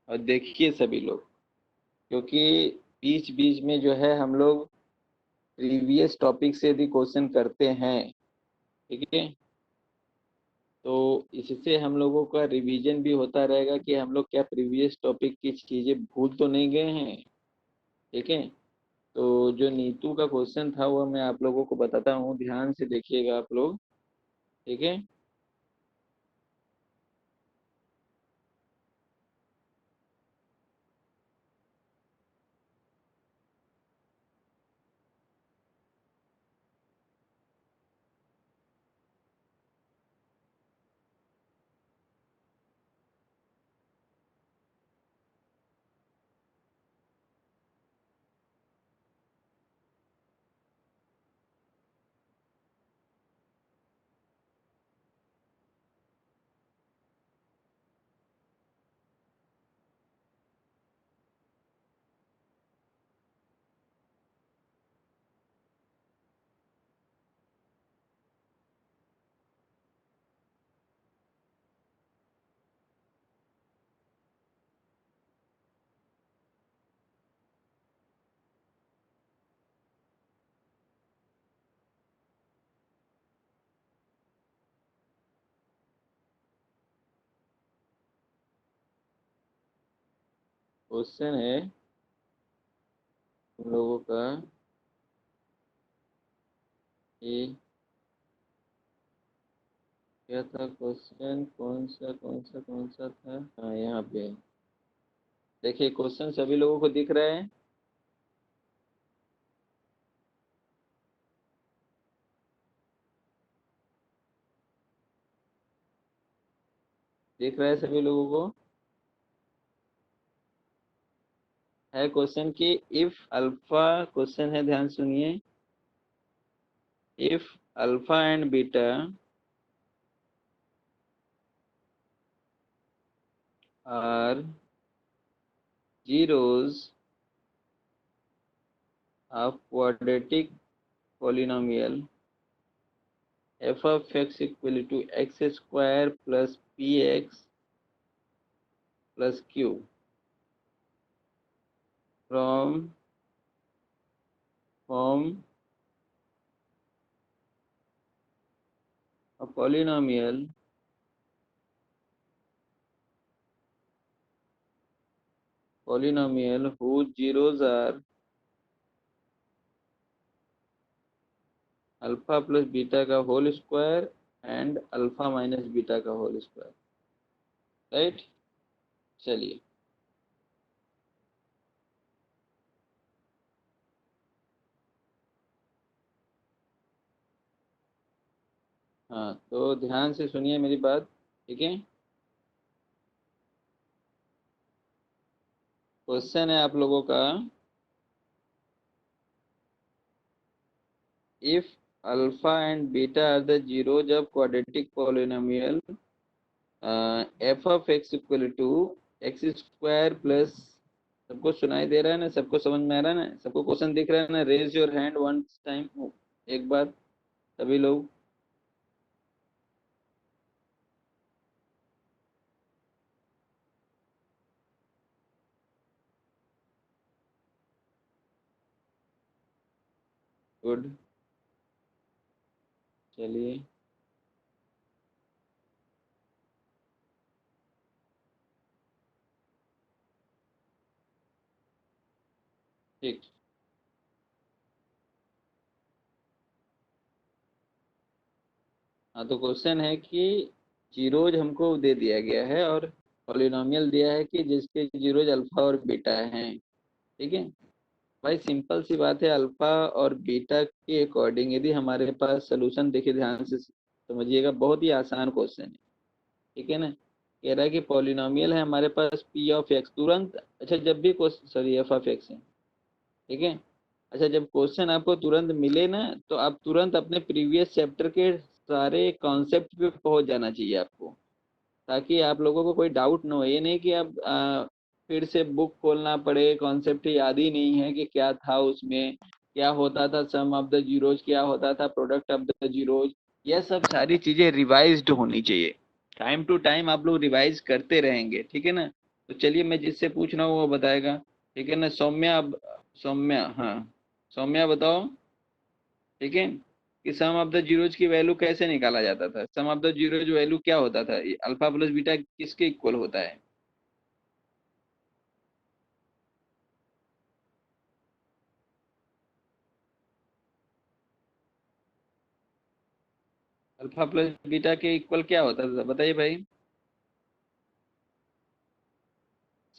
और देखिए सभी लोग, क्योंकि बीच बीच में जो है हम लोग प्रीवियस टॉपिक से यदि क्वेश्चन करते हैं, ठीक है, तो इससे हम लोगों का रिवीजन भी होता रहेगा कि हम लोग क्या प्रीवियस टॉपिक की चीज़ें भूल तो नहीं गए हैं। ठीक है, तो जो नीतू का क्वेश्चन था वो मैं आप लोगों को बताता हूँ, ध्यान से देखिएगा आप लोग। ठीक है, क्वेश्चन है हम लोगों का ये, क्या था क्वेश्चन, कौन सा था, हाँ यहाँ पे देखिए, क्वेश्चन सभी लोगों को दिख रहा है। दिख रहा है सभी लोगों को? है क्वेश्चन की, इफ अल्फा, क्वेश्चन है ध्यान सुनिए, if alpha and beta are zeros of quadratic polynomial f of x equal to x square plus px plus q from form a polynomial whose zeros are alpha plus beta का whole square and alpha minus beta का whole square. Right, चलिए। हाँ, तो ध्यान से सुनिए मेरी बात। ठीक है, क्वेश्चन है आप लोगों का, if alpha and beta are the zeros of quadratic polynomial f of x equal to x square plus, सबको सुनाई दे रहा है ना, सबको समझ में आ रहा है ना, सबको क्वेश्चन दिख रहा है ना? Raise your hand one time, एक बार सभी लोग। गुड, चलिए। ठीक, हाँ, तो क्वेश्चन है कि जीरोज हमको दे दिया गया है और पॉलिनोमियल दिया है कि जिसके जीरोज अल्फा और बीटा हैं। ठीक है भाई, सिंपल सी बात है, अल्फा और बीटा के अकॉर्डिंग यदि हमारे पास सोल्यूशन, देखिए ध्यान से समझिएगा, बहुत ही आसान क्वेश्चन है। ठीक है ना, कह रहा है कि पॉलिनोमियल है हमारे पास पी ऑफ एक्स, तुरंत, अच्छा जब भी question, sorry F of x है। ठीक है, अच्छा जब क्वेश्चन आपको तुरंत मिले ना, तो आप तुरंत अपने प्रीवियस चैप्टर के सारे कॉन्सेप्ट पे पहुंच जाना चाहिए आपको, ताकि आप लोगों को कोई डाउट ना हो। ये नहीं कि आप फिर से बुक खोलना पड़े, कॉन्सेप्ट याद ही नहीं है कि क्या था उसमें, क्या होता था सम ऑफ द जीरोज, क्या होता था प्रोडक्ट ऑफ द जीरोज। यह सब सारी चीजें रिवाइज्ड होनी चाहिए, टाइम टू टाइम आप लोग रिवाइज करते रहेंगे। ठीक है ना, तो चलिए मैं जिससे पूछ रहा हूँ वो बताएगा, ठीक है ना। सौम्या, अब सौम्या, हाँ सौम्या बताओ, ठीक है, कि सम ऑफ द जीरोज की वैल्यू कैसे निकाला जाता था। सम ऑफ द जीरोज वैल्यू क्या होता था, अल्फा प्लस बीटा किसके इक्वल होता है। अल्फा प्लस बीटा के इक्वल क्या होता था बताइए भाई।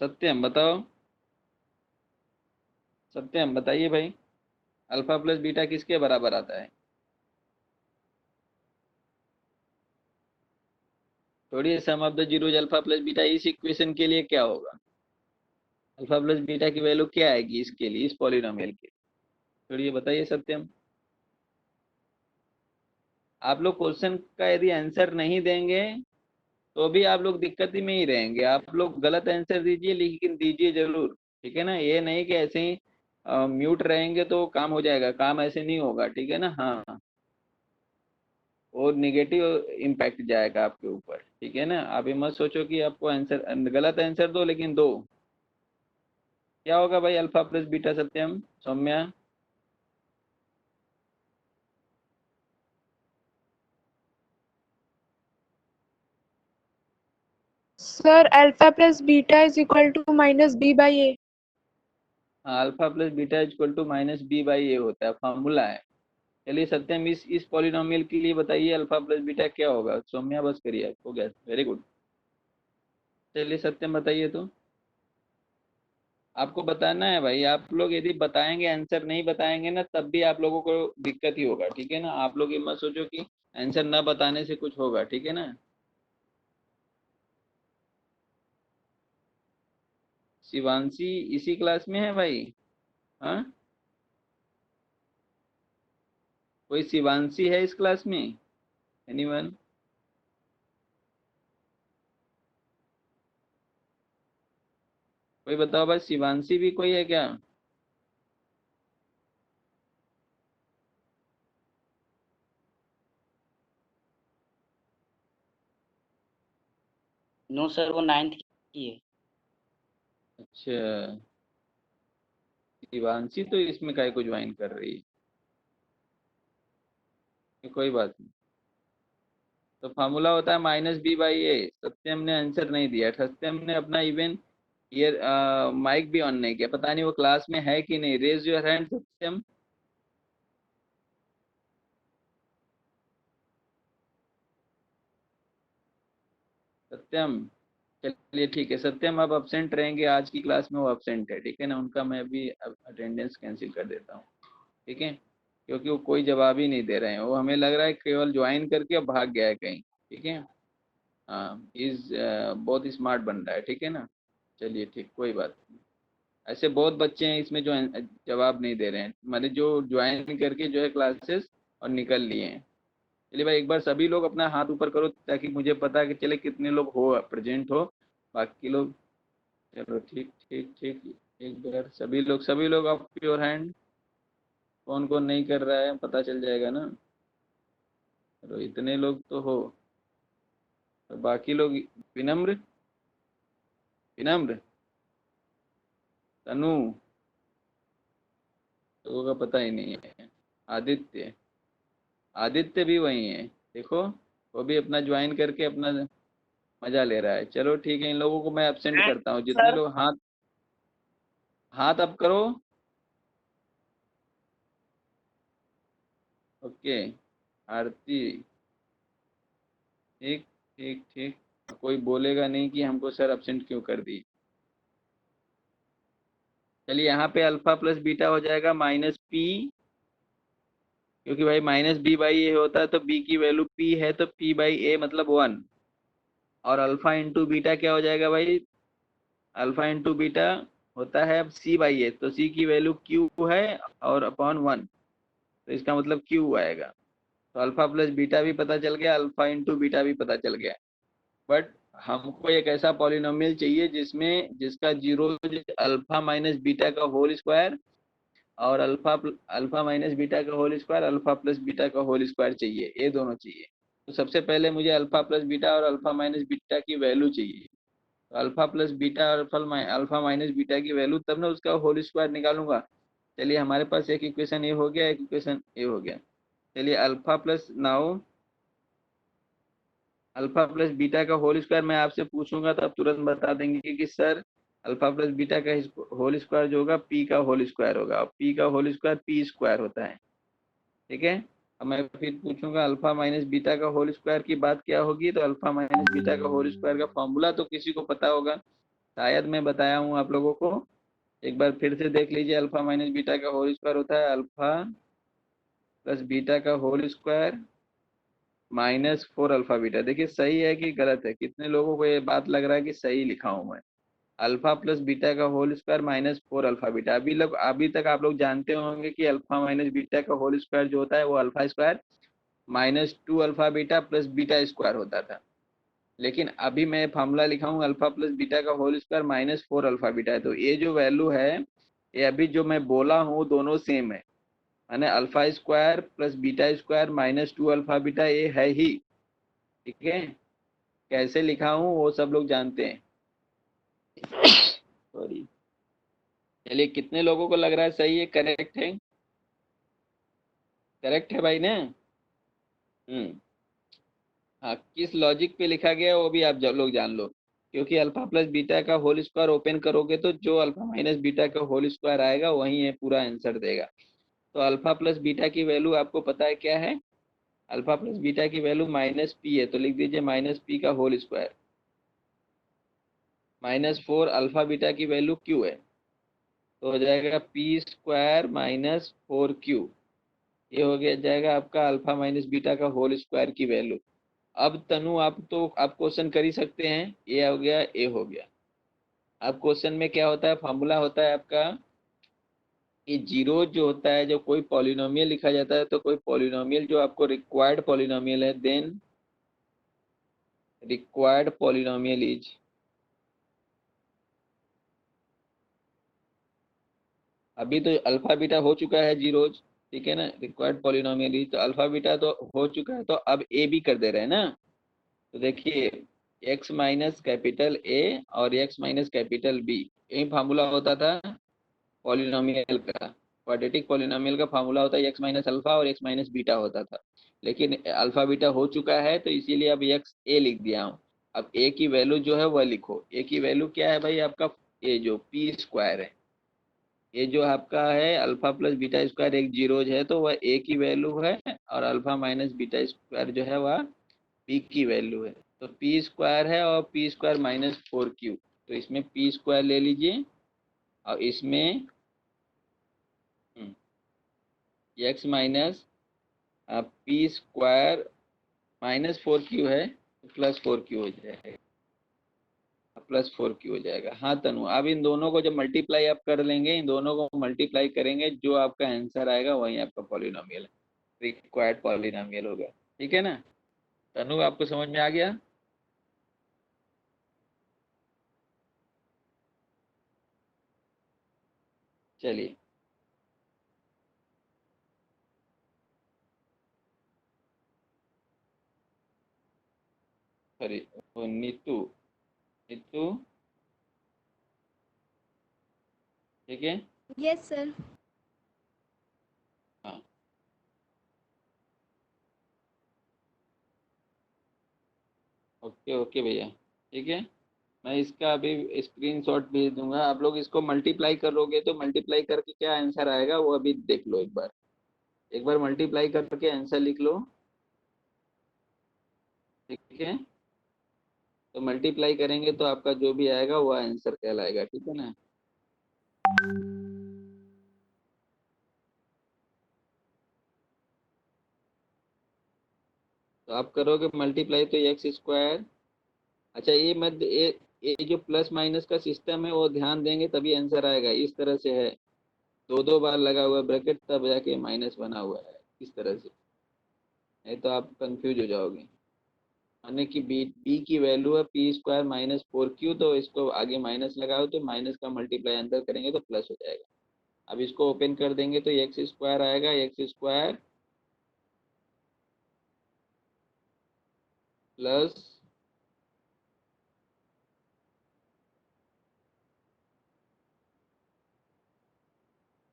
सत्यम बताओ, सत्यम बताइए भाई, अल्फा प्लस बीटा किसके बराबर आता है। थोड़ी sum of the zeros alpha plus beta इस इक्वेशन के लिए क्या होगा, अल्फा प्लस बीटा की वैल्यू क्या आएगी इसके लिए, इस पॉलिनोमियल के। थोड़ी बताइए सत्यम। आप लोग क्वेश्चन का यदि आंसर नहीं देंगे तो भी आप लोग दिक्कत ही में ही रहेंगे। आप लोग गलत आंसर दीजिए लेकिन दीजिए जरूर, ठीक है ना। ये नहीं कि ऐसे ही म्यूट रहेंगे तो काम हो जाएगा, काम ऐसे नहीं होगा, ठीक है ना। हाँ, और निगेटिव इम्पैक्ट जाएगा आपके ऊपर, ठीक है ना। आप ये मत सोचो कि आपको आंसर, गलत आंसर दो लेकिन दो। क्या होगा भाई alpha plus beta Satyam, Saumya. Sir alpha plus beta is equal to minus B by A. हाँ, alpha plus beta equal to minus B by A होता है, फॉर्मूला है। चलिए सत्यम, इस पॉलिनोमियल के लिए बताइए अल्फा प्लस बीटा क्या होगा। सौम्या बस करिए, हो गया, वेरी गुड। चलिए सत्यम बताइए तो। आपको बताना है भाई, आप लोग यदि बताएंगे, आंसर नहीं बताएंगे ना तब भी आप लोगों को दिक्कत ही होगा, ठीक है ना। आप लोग ये मत सोचो कि आंसर ना बताने से कुछ होगा, ठीक है ना। शिवांशी इसी क्लास में है भाई। हाँ, कोई शिवांशी है इस क्लास में, एनीवन। कोई बताओ भाई, शिवांशी भी कोई है क्या। नो सर, वो 9th की है। अच्छा, शिवांशी तो इसमें काय को ज्वाइन कर रही है, ये कोई बात नहीं। तो फार्मूला होता है माइनस बी बाई ए। सत्यम ने आंसर नहीं दिया, सत्यम ने अपना इवन ये माइक भी ऑन नहीं किया, पता नहीं वो क्लास में है कि नहीं। रेज योर हैंड सत्यम। सत्यम, चलिए ठीक है, सत्यम अब अब्सेंट रहेंगे, आज की क्लास में वो अब्सेंट है, ठीक है ना। उनका मैं अभी अटेंडेंस कैंसिल कर देता हूँ, ठीक है, क्योंकि वो कोई जवाब ही नहीं दे रहे हैं। वो हमें लग रहा है केवल ज्वाइन करके अब भाग गया है कहीं, ठीक है। हाँ, इज बहुत स्मार्ट बन रहा है, ठीक है ना। चलिए ठीक, कोई बात नहीं। ऐसे बहुत बच्चे हैं इसमें जो जवाब नहीं दे रहे हैं, माने जो ज्वाइन करके जो है क्लासेस और निकल लिए हैं। चलिए भाई, एक बार सभी लोग अपना हाथ ऊपर करो ताकि मुझे पता कि चले कितने लोग हो प्रेजेंट हो, बाकी लोग। चलो ठीक ठीक ठीक, एक बार सभी लोग अप योर हैंड। कौन कौन नहीं कर रहा है पता चल जाएगा ना। चलो इतने लोग तो हो, तो बाकी लोग। विनम्र, विनम्र, तनु, लोगों का पता ही नहीं है। आदित्य, आदित्य भी वही है, देखो, वो भी अपना ज्वाइन करके अपना मजा ले रहा है। चलो ठीक है, इन लोगों को मैं एब्सेंट करता हूँ, जितने सर लोग हाथ, हाथ अप करो। ओके, आरती, ठीक ठीक ठीक। कोई बोलेगा नहीं कि हमको सर एब्सेंट क्यों कर दी। चलिए यहाँ पे अल्फा प्लस बीटा हो जाएगा माइनस पी, क्योंकि भाई माइनस बी बाई ए होता है तो बी की वैल्यू पी है तो पी बाई ए मतलब 1। और अल्फा इंटू बीटा क्या हो जाएगा भाई, अल्फा इंटू बीटा होता है अब सी बाई ए, तो सी की वैल्यू क्यू है और अपॉन 1, तो इसका मतलब क्यू आएगा। तो अल्फा प्लस बीटा भी पता चल गया, अल्फा इंटू बीटा भी पता चल गया। बट हमको एक ऐसा पॉलिनोमियल चाहिए जिसमें जिसका जीरो अल्फा माइनस बीटा का होल स्क्वायर और अल्फा माइनस बीटा का whole square alpha plus beta का होल स्क्वायर चाहिए, ये दोनों चाहिए। तो सबसे पहले मुझे अल्फा प्लस बीटा और अल्फा माइनस बीटा की वैल्यू चाहिए, तो अल्फा प्लस बीटा और अल्फा माइनस बीटा की वैल्यू तब ना उसका होल स्क्वायर निकालूंगा। चलिए हमारे पास एक इक्वेशन ए हो गया, एक इक्वेशन ए हो गया। चलिए alpha plus now alpha plus beta का होल स्क्वायर मैं आपसे पूछूंगा तो आप तुरंत बता देंगे कि सर अल्फा प्लस बीटा का होल स्क्वायर जो होगा पी का होल स्क्वायर होगा, और पी का होल स्क्वायर पी स्क्वायर होता है। ठीक है। अब मैं फिर पूछूंगा अल्फा माइनस बीटा का होल स्क्वायर की बात क्या होगी, तो अल्फा माइनस बीटा का होल स्क्वायर का फॉर्मूला तो किसी को पता होगा, शायद मैं बताया हूँ आप लोगों को। एक बार फिर से देख लीजिए, अल्फा माइनस बीटा का होल स्क्वायर होता है अल्फा प्लस बीटा का होल स्क्वायर -4 अल्फा बीटा। देखिए सही है कि गलत है, कितने लोगों को ये बात लग रहा है कि सही लिखा हूं मैं। अल्फा प्लस बीटा का होल स्क्वायर -4 अल्फा बीटा। अभी तक आप लोग जानते होंगे कि अल्फा माइनस बीटा का होल स्क्वायर जो होता है वो alpha square -2 alpha beta plus beta square होता था। लेकिन अभी मैं फॉर्मूला लिखा हूँ अल्फा प्लस बीटा का होल स्क्वायर -4 अल्फा बीटा है। तो ये जो वैल्यू है, ये अभी जो मैं बोला हूँ दोनों सेम है, माने alpha square plus beta square -2 alpha beta ये है ही। ठीक है। कैसे लिखा हूँ वो सब लोग जानते हैं। सॉरी। चलिए कितने लोगों को लग रहा है सही है, करेक्ट है? करेक्ट है भाई ना? हम्म। हाँ, किस लॉजिक पे लिखा गया वो भी आप जब लोग जान लो, क्योंकि अल्फा प्लस बीटा का होल स्क्वायर ओपन करोगे तो जो अल्फा माइनस बीटा का होल स्क्वायर आएगा वही ये पूरा आंसर देगा। तो अल्फा प्लस बीटा की वैल्यू आपको पता है क्या है? अल्फा प्लस बीटा की वैल्यू -p है, तो लिख दीजिए -p का होल स्क्वायर। -4 अल्फा बीटा की वैल्यू q है, तो हो जाएगा पी स्क्वायर -4q। ये हो गया जाएगा आपका अल्फा माइनस बीटा का होल स्क्वायर की वैल्यू। अब तनु आप क्वेश्चन कर ही सकते हैं, ये हो गया, ए हो गया। अब क्वेश्चन में क्या होता है, फॉर्मूला होता है आपका कि जीरो जो होता है, जब कोई पॉलिनोमियल लिखा जाता है तो कोई पॉलिनोमियल जो आपको रिक्वायर्ड पॉलिनोमियल है, देन रिक्वायर्ड पॉलिनोमियल इज, अभी तो अल्फा बीटा हो चुका है जीरोज, ठीक है ना, रिक्वायर्ड पॉलिनोमियल इज, तो अल्फा बीटा तो हो चुका है, तो अब ए भी कर दे रहे हैं ना। तो देखिए x माइनस कैपिटल ए और x माइनस कैपिटल बी, यही फार्मूला होता था पॉलिनोमियल का। क्वाड्रेटिक पॉलिनोमियल का फार्मूला होता है x माइनस अल्फा और x माइनस बीटा होता था। लेकिन अल्फा बीटा हो चुका है तो इसीलिए अब x ए लिख दिया हूँ। अब a की वैल्यू जो है वह लिखो। a की वैल्यू क्या है भाई आपका, ये जो पी स्क्वायर है, ये जो आपका है अल्फा प्लस बीटा स्क्वायर एक जीरोज है, तो वह ए की वैल्यू है, और अल्फा माइनस बीटा स्क्वायर जो है वह पी की वैल्यू है। तो पी स्क्वायर है और पी स्क्वायर -4q, तो इसमें पी स्क्वायर ले लीजिए और इसमें x minus P square -4q है, तो +4q हो जाएगा, +4q हो जाएगा। हाँ तनु, अब इन दोनों को जब मल्टीप्लाई आप कर लेंगे, इन दोनों को मल्टीप्लाई करेंगे, जो आपका आंसर आएगा वही आपका पॉलिनोमियल है, रिक्वायर्ड पॉलिनोमियल होगा। ठीक है ना तनु, आपको समझ में आ गया? चलिए। सॉरी, नीतू, नीतू, ठीक है। Yes sir. हाँ, ओके ओके भैया, ठीक है। मैं इसका अभी स्क्रीनशॉट भेज दूंगा, आप लोग इसको मल्टीप्लाई करोगे तो मल्टीप्लाई करके क्या आंसर आएगा वो अभी देख लो एक बार। एक बार मल्टीप्लाई करके आंसर लिख लो। ठीक है। तो मल्टीप्लाई करेंगे तो आपका जो भी आएगा वो आंसर कहलाएगा, ठीक है ना। तो आप करोगे मल्टीप्लाई तो एक्स स्क्वायर, अच्छा ये जो प्लस माइनस का सिस्टम है वो ध्यान देंगे तभी आंसर आएगा। इस तरह से है, दो दो बार लगा हुआ ब्रैकेट तब जाके माइनस बना हुआ है, इस तरह से, नहीं तो आप कंफ्यूज हो जाओगे। माने कि बी की वैल्यू है पी स्क्वायर -4q, तो इसको आगे माइनस लगाओ तो माइनस का मल्टीप्लाई अंदर करेंगे तो प्लस हो जाएगा। अब इसको ओपन कर देंगे तो एक्स स्क्वायर आएगा, x square plus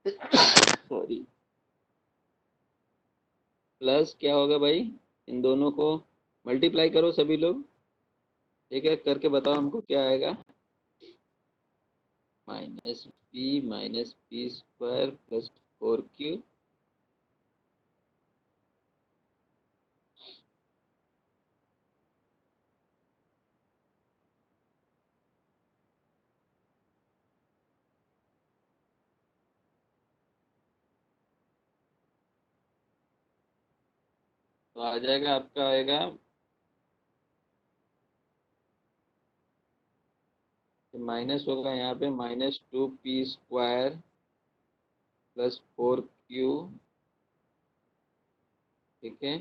sorry, plus क्या होगा भाई, इन दोनों को मल्टीप्लाई करो सभी लोग, ठीक है, करके बताओ हमको क्या आएगा। Minus P square plus 4q, तो आ जाएगा आपका, आएगा माइनस होगा यहाँ पे -2p² प्लस 4q, ठीक है।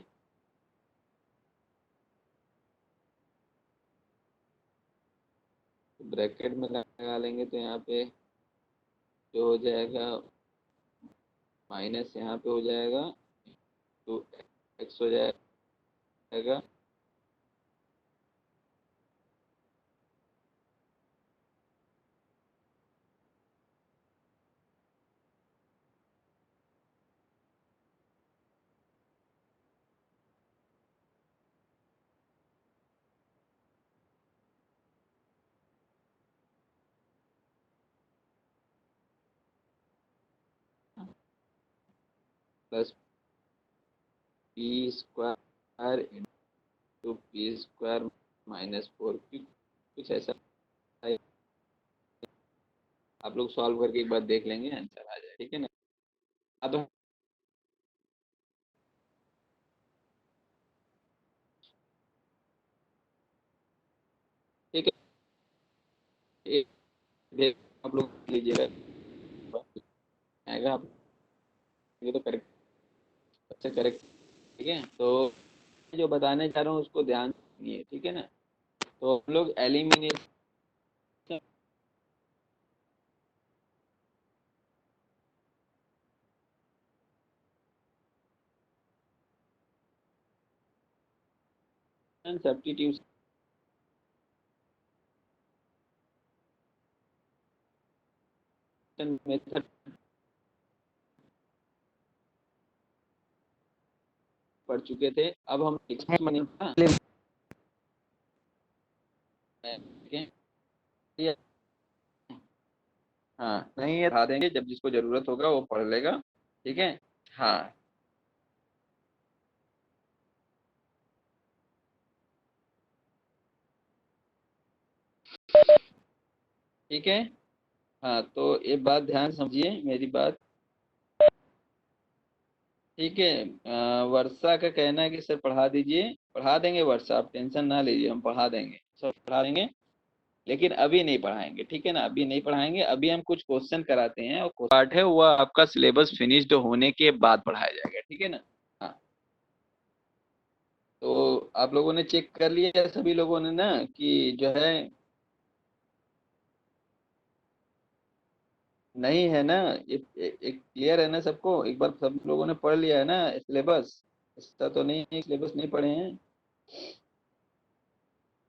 तो ब्रैकेट में लगा लेंगे तो यहाँ पे जो हो जाएगा, माइनस यहाँ पे हो जाएगा 2x हो जाएगा, plus p² into p² -4q, कुछ ऐसा है। आप लोग सॉल्व करके एक बार देख लेंगे, आंसर आ जाए, ठीक है ना। अब ठीक है, एक देख आप लोग लीजिएगा, आएगा आप, ये तो करेक्ट, सबसे करेक्ट, ठीक है। तो जो बताने जा रहा हूँ उसको ध्यान सुनिए, ठीक है ना। तो हम लोग एलिमिनेशन सब्स्टिट्यूशन मेथड पढ़ चुके थे। अब हम हाँ नहीं, ये बता देंगे, जब जिसको जरूरत होगा वो पढ़ लेगा, ठीक है। हाँ ठीक है। हाँ तो एक बात ध्यान समझिए मेरी बात, ठीक है। वर्षा का कहना है कि सर पढ़ा दीजिए, पढ़ा देंगे वर्षा, आप टेंशन ना लीजिए, हम पढ़ा देंगे, सब पढ़ा देंगे, लेकिन अभी नहीं पढ़ाएंगे, ठीक है ना, अभी नहीं पढ़ाएंगे। अभी हम कुछ क्वेश्चन कराते हैं, और पार्ट है वो आपका सिलेबस फिनिश्ड होने के बाद पढ़ाया जाएगा, ठीक है ना। हाँ तो आप लोगों ने चेक कर लिया सभी लोगों ने ना, कि जो है नहीं है ना, ये एक क्लियर है ना सबको, एक बार सब लोगों ने पढ़ लिया है ना सिलेबस, ऐसा तो नहीं है सिलेबस नहीं पढ़े हैं।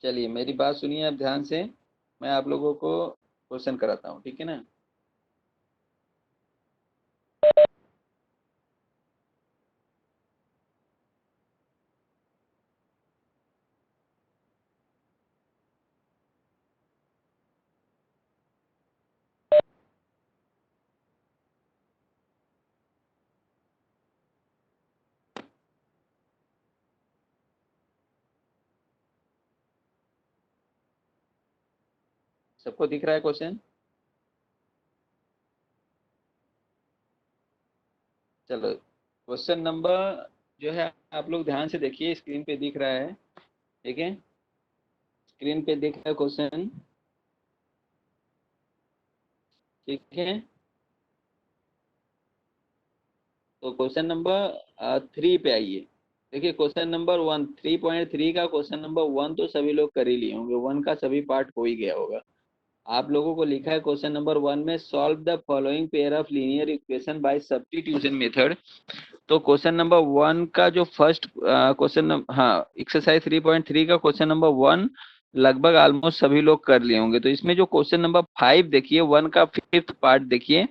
चलिए मेरी बात सुनिए आप ध्यान से, मैं आप लोगों को क्वेश्चन कराता हूँ, ठीक है ना। सबको दिख रहा है क्वेश्चन? चलो क्वेश्चन नंबर जो है, आप लोग ध्यान से देखिए, स्क्रीन पे दिख रहा है, ठीक है, स्क्रीन पे दिख रहा है क्वेश्चन, ठीक है। तो क्वेश्चन नंबर 3 पे आइए। देखिए क्वेश्चन नंबर 1, 3.3 का क्वेश्चन नंबर 1 तो सभी लोग कर ही लिए होंगे, 1 का सभी पार्ट हो ही गया होगा। आप लोगों को लिखा है क्वेश्चन नंबर 1 में, solve the following pair of linear equation by substitution method. तो क्वेश्चन नंबर 1 का जो फर्स्ट क्वेश्चन, हाँ, एक्सरसाइज 3.3 का क्वेश्चन नंबर 1 लगभग ऑलमोस्ट सभी लोग कर लिए होंगे। तो इसमें जो क्वेश्चन नंबर 5 देखिए, 1 का 5th पार्ट देखिए,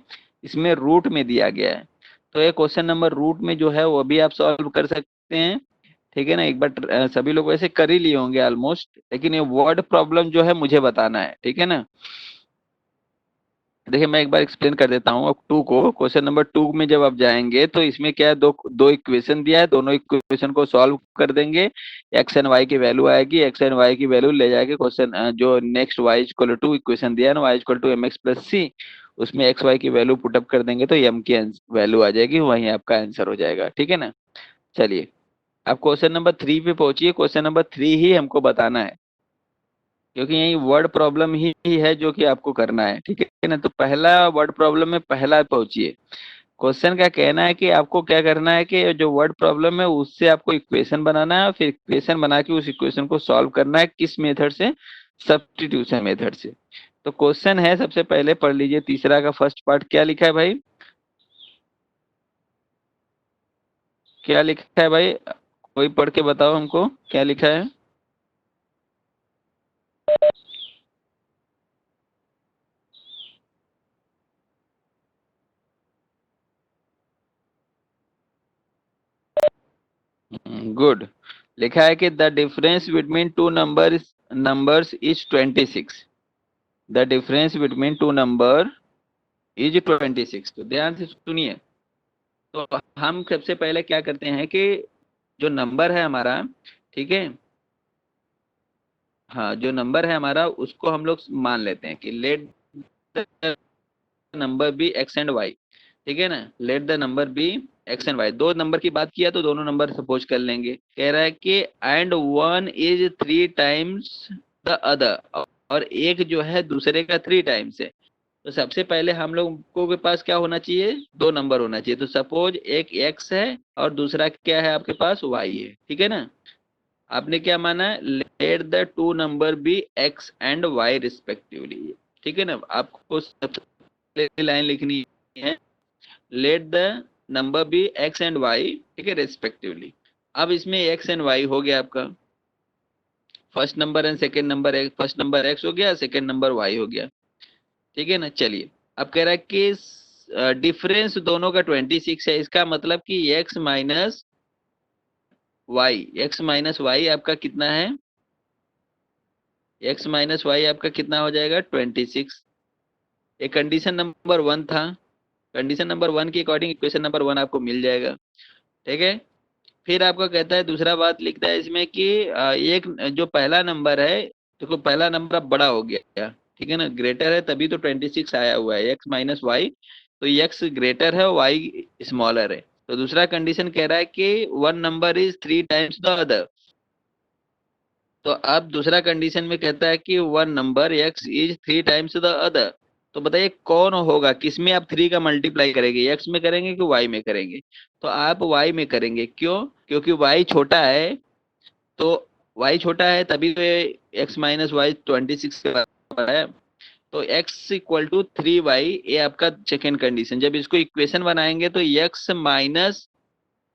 इसमें रूट में दिया गया है। तो ये क्वेश्चन नंबर रूट में जो है वो भी आप सॉल्व कर सकते हैं, ठीक है ना। एक बार सभी लोग वैसे कर ही लिए होंगे ऑलमोस्ट, लेकिन ये वर्ड प्रॉब्लम जो है मुझे बताना है, ठीक है ना। देखिए मैं एक बार एक्सप्लेन कर देता हूँ अब टू को। क्वेश्चन नंबर टू में जब आप जाएंगे तो इसमें क्या है, दो दो इक्वेशन दिया है, दोनों इक्वेशन को सॉल्व कर देंगे। एक्स एंड वाई की वैल्यू आएगी, एक्स एंड वाई की वैल्यू ले जाके क्वेश्चन जो next Y equal to equation दिया है ना, Y equal to M X plus C, उसमें एक्स वाई की वैल्यू पुटअप कर देंगे तो एम की वैल्यू आ जाएगी, वहीं आपका आंसर हो जाएगा, ठीक है ना। चलिए अब क्वेश्चन नंबर थ्री पे पहुंचिए। क्वेश्चन नंबर थ्री ही हमको बताना है, क्योंकि यही वर्ड प्रॉब्लम ही है जो कि आपको करना है, ठीक है ना। तो पहला वर्ड प्रॉब्लम में पहला पहुंचिए। क्वेश्चन का कहना है कि आपको क्या करना है कि जो वर्ड प्रॉब्लम है उससे आपको इक्वेशन बनाना है, फिर इक्वेशन बना के उस इक्वेशन को सॉल्व करना है। किस मेथड से? सब्स्टिट्यूशन मेथड से। तो क्वेश्चन है, सबसे पहले पढ़ लीजिए तीसरा का फर्स्ट पार्ट। क्या लिखा है भाई? क्या लिखा है भाई? कोई पढ़ के बताओ हमको क्या लिखा है। गुड। लिखा है कि the difference between two numbers is 26। The difference between two number is 26। तो ध्यान से सुनिए। तो हम सबसे पहले क्या करते हैं कि जो नंबर है हमारा, ठीक है, हाँ जो नंबर है हमारा उसको हम लोग मान लेते हैं कि let number be x and y, ठीक है ना। Let the number be x and y. दो नंबर की बात किया तो दोनों नंबर सपोज कर लेंगे। कह रहा है कि and one is three times the other, और एक जो है दूसरे का थ्री टाइम्स है। तो सबसे पहले हम लोगों के पास क्या होना चाहिए? दो नंबर होना चाहिए। तो सपोज एक x है और दूसरा क्या है आपके पास? y है, ठीक है ना। आपने क्या माना? Let the two number be x and y respectively, ठीक है ना। आपको सबसे पहले लाइन लिखनी है, let the number be x and y, ठीक है, रिस्पेक्टिवली। अब इसमें x एंड y हो गया आपका, first number and second number, first number x हो गया, सेकेंड नंबर y हो गया, ठीक है ना। चलिए अब कह रहा है कि डिफरेंस दोनों का 26 है। इसका मतलब कि एक्स माइनस वाई आपका कितना है? एक्स माइनस वाई आपका कितना हो जाएगा? 26। ये कंडीशन नंबर वन था। कंडीशन नंबर वन के अकॉर्डिंग इक्वेशन नंबर वन आपको मिल जाएगा, ठीक है। फिर आपका कहता है, दूसरा बात लिखता है इसमें कि एक जो पहला नंबर है, देखो पहला नंबर अब बड़ा हो गया, ठीक है ना, ग्रेटर है, तभी तो 26 आया हुआ है, एक्स माइनस वाई। तो एक्स ग्रेटर है, वाई स्मॉलर है। तो दूसरा कंडीशन कह रहा है कि one number is three times the other. तो अब दूसरा कंडीशन में कहता है कि one number x is three times the other. तो बताइए कौन होगा, किसमें आप थ्री का मल्टीप्लाई करेंगे? एक्स में करेंगे कि वाई में करेंगे? तो आप वाई में करेंगे। क्यों? क्योंकि वाई छोटा है। तो वाई छोटा है तभी तो एक्स माइनस वाई 26 के बराबर है। तो x equal to three y, ये आपका सेकेंड कंडीशन। जब इसको इक्वेशन बनाएंगे तो x माइनस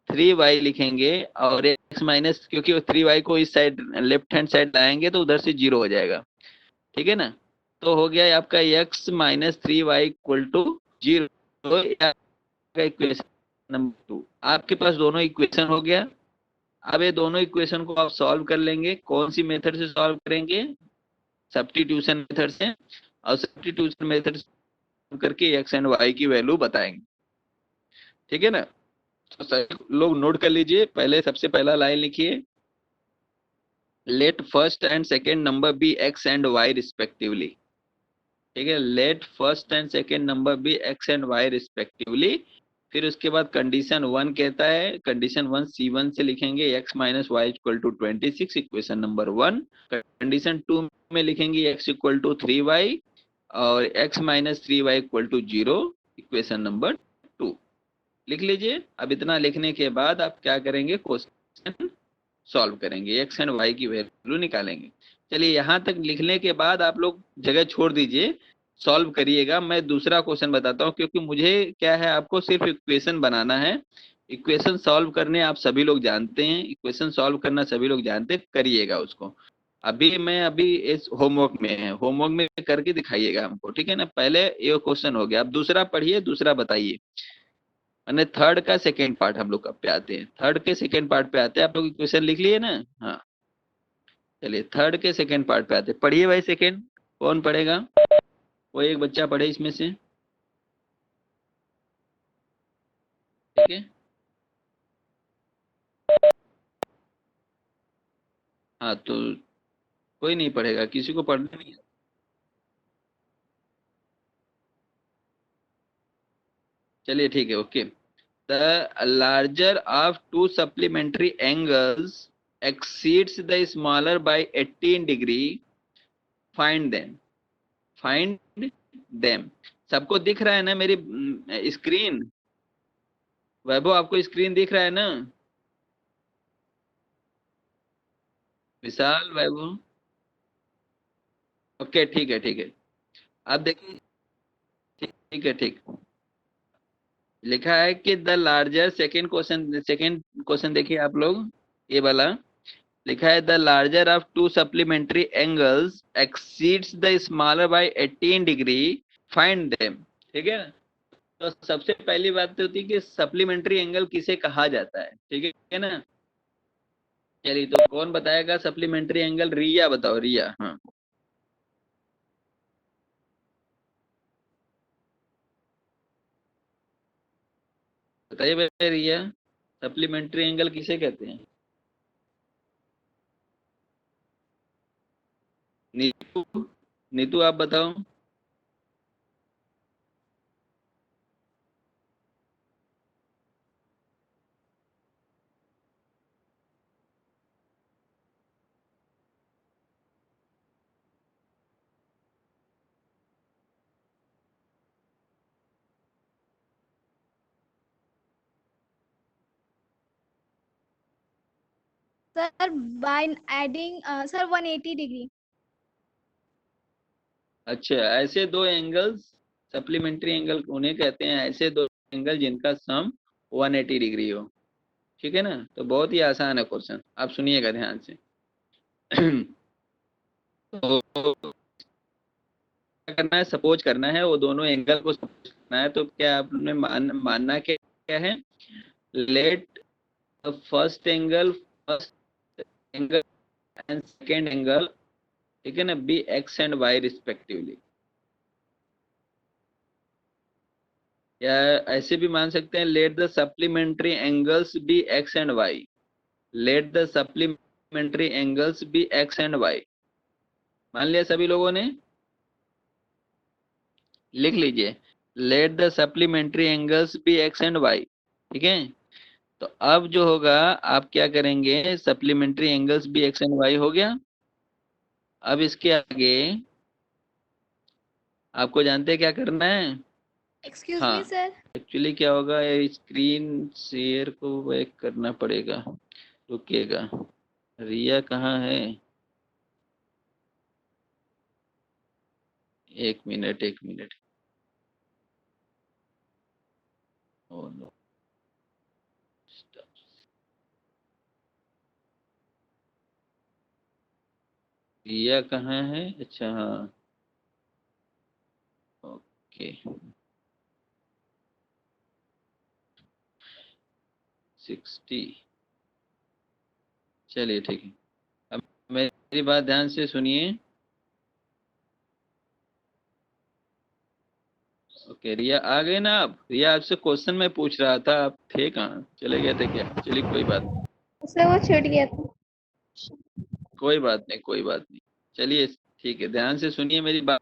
थ्री वाई लिखेंगे, और x माइनस, क्योंकि थ्री वाई को इस साइड लेफ्ट हैंड साइड लाएंगे तो उधर से जीरो हो जाएगा, ठीक है ना। तो हो गया आपका x minus three Y equal to zero, equation number two. आपके पास दोनों इक्वेशन हो गया। अब ये दोनों इक्वेशन को आप सॉल्व कर लेंगे। कौन सी मेथड से सॉल्व करेंगे? सब्स्टिट्यूशन मेथड से। और सब्स्टिट्यूशन मेथड करके एक्स एंड वाई की वैल्यू बताएंगे, ठीक है ना। तो सभी लोग नोट कर लीजिए। पहले सबसे पहला लाइन लिखिए, let first and second number be x and y respectively, ठीक है। Let first and second number be x and y respectively. फिर उसके बाद कंडीशन वन कहता है, कंडीशन वन C1 से लिखेंगे X minus Y equal to 26, equation number one. Condition two में लिखेंगे X equal to three Y और X minus three Y equal to zero, equation number two. लिख लीजिए। अब इतना लिखने के बाद आप क्या करेंगे? क्वेश्चन सॉल्व करेंगे, एक्स एंड वाई की वैल्यू निकालेंगे। चलिए यहाँ तक लिखने के बाद आप लोग जगह छोड़ दीजिए, सॉल्व करिएगा। मैं दूसरा क्वेश्चन बताता हूँ, क्योंकि मुझे क्या है, आपको सिर्फ इक्वेशन बनाना है। इक्वेशन सॉल्व करने आप सभी लोग जानते हैं, इक्वेशन सॉल्व करना सभी लोग जानते हैं, करिएगा उसको। अभी इस होमवर्क में है, होमवर्क में करके दिखाइएगा हमको, ठीक है ना। पहले ये क्वेश्चन हो गया, अब दूसरा पढ़िए, दूसरा बताइए। मैंने थर्ड का सेकेंड पार्ट हम लोग कब पे आते हैं, थर्ड के सेकेंड पार्ट पे आते हैं। आप लोग क्वेश्चन लिख लिए ना? हाँ, चलिए थर्ड के सेकेंड पार्ट पे आते हैं। पढ़िए भाई सेकेंड। कौन पढ़ेगा? कोई एक बच्चा पढ़े इसमें से, ठीक है। हाँ तो कोई नहीं पढ़ेगा, किसी को पढ़ना नहीं है। चलिए ठीक है, okay. The larger of to supplementary angles exceeds the smaller by 18 degree, find them, find them। सबको दिख रहा है ना मेरी स्क्रीन? वैभव आपको स्क्रीन दिख रहा है ना? विशाल, वैभव, ओके ठीक है ठीक है। अब देखिए, ठीक है ठीक। लिखा है कि द लार्जर, सेकेंड क्वेश्चन देखिए आप लोग, ये वाला। लिखा है the larger of to supplementary angles exceeds the smaller by 18 degree, find them. ठीक है। तो सबसे पहली बात तो होती है कि सप्लीमेंट्री एंगल किसे कहा जाता है, ठीक है ना। चलिए, तो कौन बताएगा सप्लीमेंट्री एंगल? रिया बताओ, रिया, हाँ। बताइए भाई रिया, सप्लीमेंट्री एंगल किसे कहते हैं? नीतू, नीतू आप बताओ। Sir, by adding, sir, 180 degree. अच्छा, ऐसे दो एंगल्स, सप्लीमेंट्री एंगल उन्हें कहते हैं, ऐसे दो एंगल जिनका सम 180 डिग्री हो। ठीक है ना। तो बहुत ही आसान है क्वेश्चन, आप सुनिएगा ध्यान से। तो क्या करना है, सपोज करना है, वो दोनों एंगल को सपोज करना है। तो क्या आपने मानना क्या है? Let first angle and second angle, ठीक है ना, be x and y respectively. या ऐसे भी मान सकते हैं, let the supplementary angles be x and y. Let the supplementary angles be x and y. मान लिया सभी लोगों ने? लिख लीजिए, let the supplementary angles be x and y. ठीक है। तो अब जो होगा, आप क्या करेंगे, supplementary angles be x and Y हो गया। अब इसके आगे आपको जानते हैं क्या करना है? Excuse me, हाँ, sir. एक्चुअली क्या होगा, स्क्रीन शेयर को बैक करना पड़ेगा, रुकिएगा। रिया कहाँ है? एक मिनट, एक मिनट। ओ नो, रिया कहाँ है? अच्छा हाँ, ओके, 60। चलिए ठीक है। अब मेरी बात ध्यान से सुनिए। ओके रिया आ गए ना आप? रिया आपसे क्वेश्चन मैं पूछ रहा था, आप थे कहाँ, चले गए थे क्या? चलिए कोई बात नहीं, Sir, वो छूट गया था। कोई बात नहीं, कोई बात नहीं। चलिए ठीक है, ध्यान से सुनिए मेरी बात।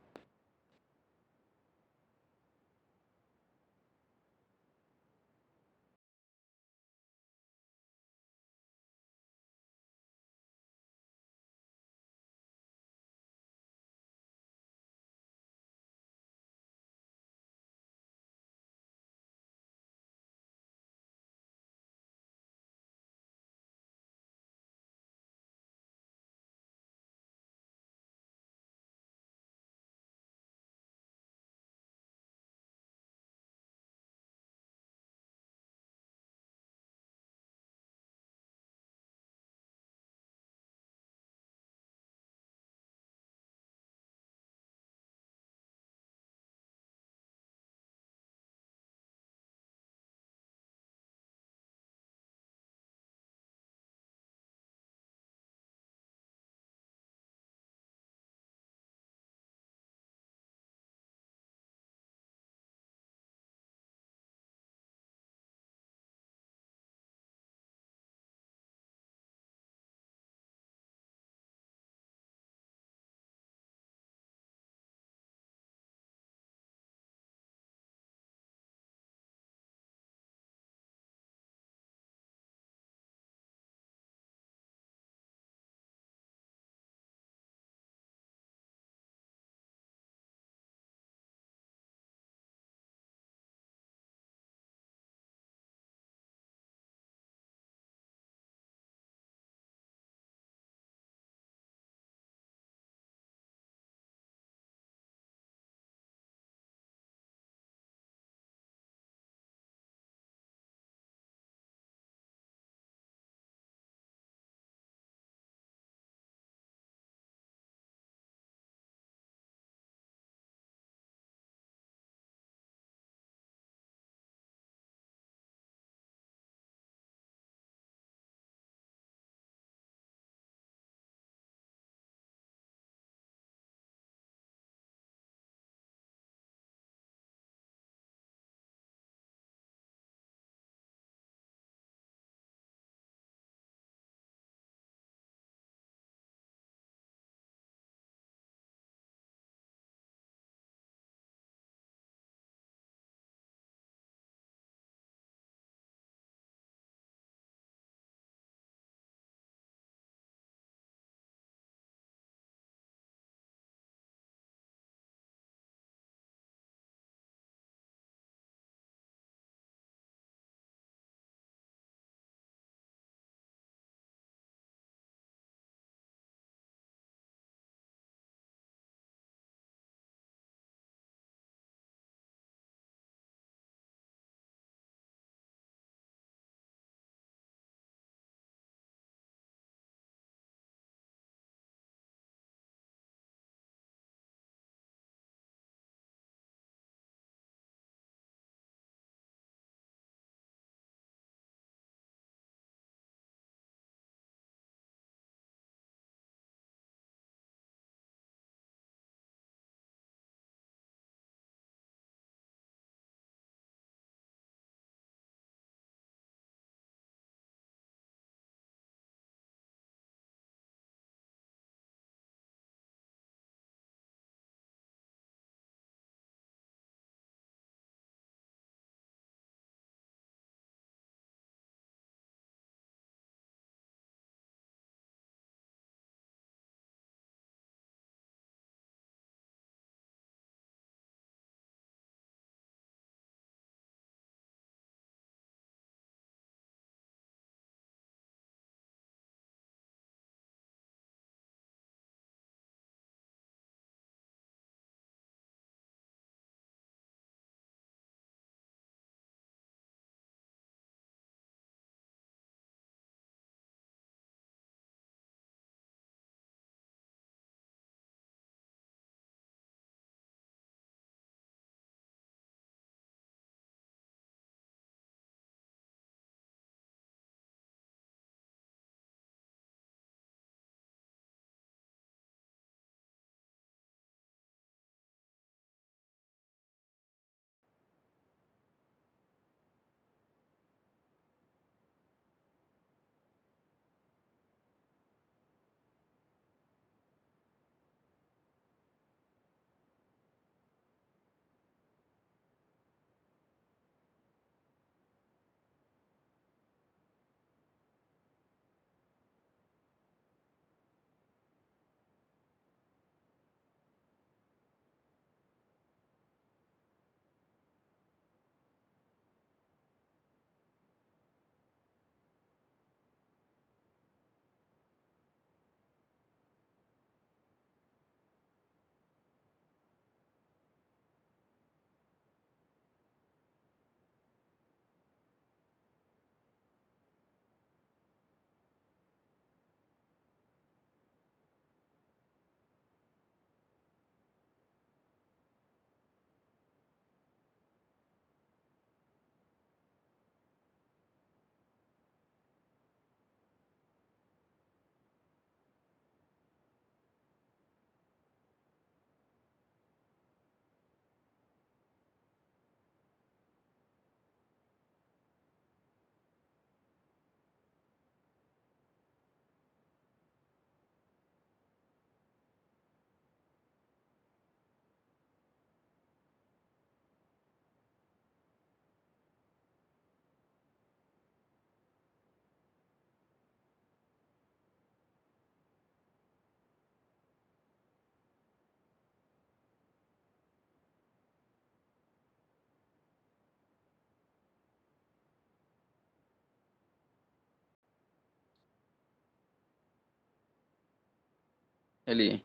चलिए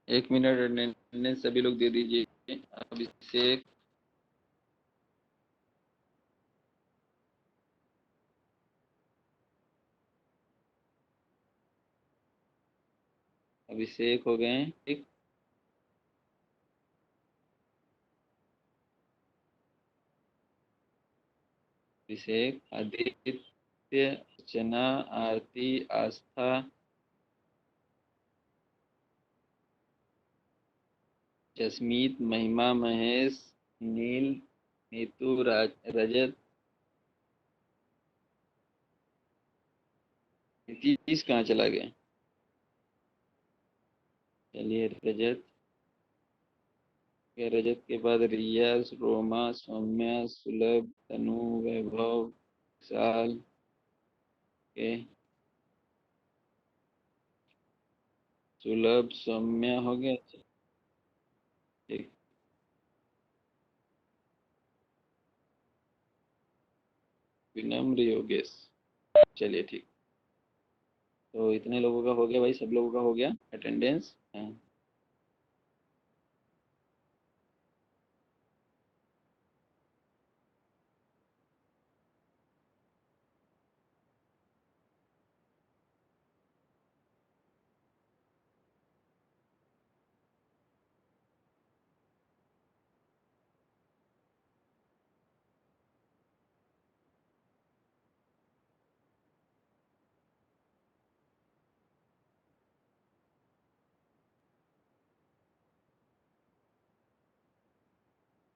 1 मिनट अटेंडेंस सभी लोग दे दीजिए। अभिषेक, अभिषेक हो गए, ठीक। अभिषेक, आदित्य, अर्चना, आरती, आस्था, जसमीत, महिमा, महेश, नील, नीतू, रजत, नीतीश कहाँ चला गया? चलिए रजत, रजत के बाद रिया, रोमा, सौम्या, सुलभ, तनु, वैभव, विशाल के, सुलभ, सौम्या हो गया, ठीक। विनम्र, योगेश, चलिए ठीक। तो इतने लोगों का हो गया भाई, सब लोगों का हो गया अटेंडेंस। हाँ,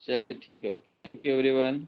चलिए ठीक है। Thank you everyone.